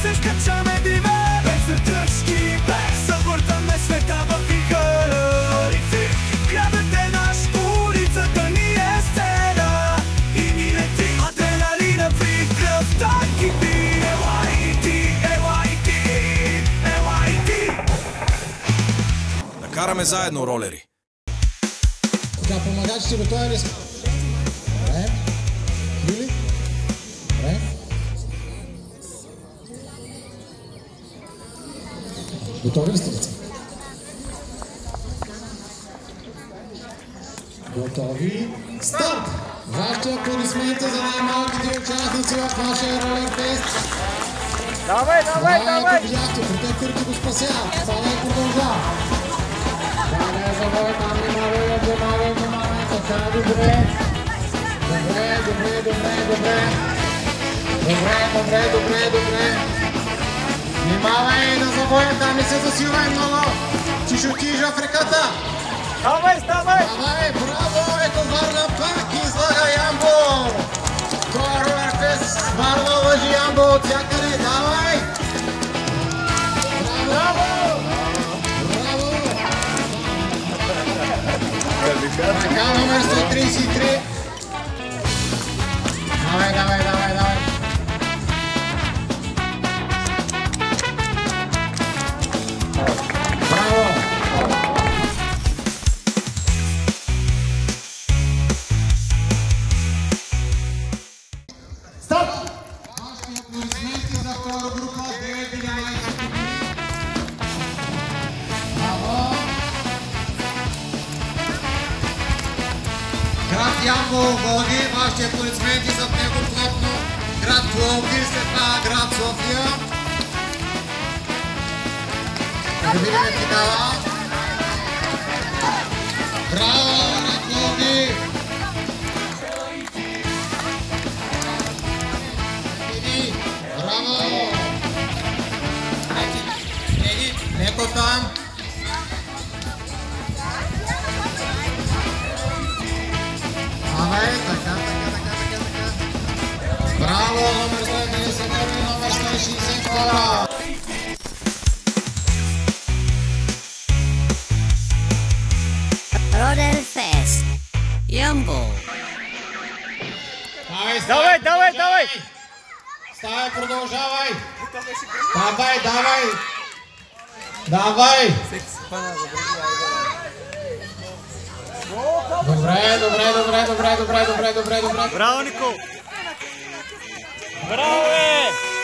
се скачаме диве, без задръжки, без завъртаме света в игър. Грабете наш, улицата ни е сцена и ни лети адреналина при кръвта кипи. Да караме заедно, ролери. Така, помагачите готови ли сме? Добре. Юли? Добре. Готови ли сте, деца? Готови? Старт! Вашите аплодисменти за най-малките участници в нашия ролер фест. Давай! Ако видяхте, протекторите го спасяват. Това не продължава. Внимавай. Така, добре. Добре. Внимавай, да забоя, там не се засилвай много. Ти ще отидеш в реката. Ставай! Давай, браво, ето Варна пак излага Ямбол. Това е Ролер Фест, Варна лъжи Ямбол от всякъде, давай. Браво! Така, номер 133. Давай. Браво! Стоп! Вашите аплодисменти за втора група 9-11. Браво! Град Ямбол води, вашите аплодисменти зад него плотно. Град Пловдив, след това град София. Да видим финала. Браво, град Пловдив! Браво! Леко там. Давай, така. Браво, номер 151, номер 162. Ролер Фест, Ямбол. Давай! Ставай, продължавай. Давай. Добре. Браво, Никол! Браво, бе!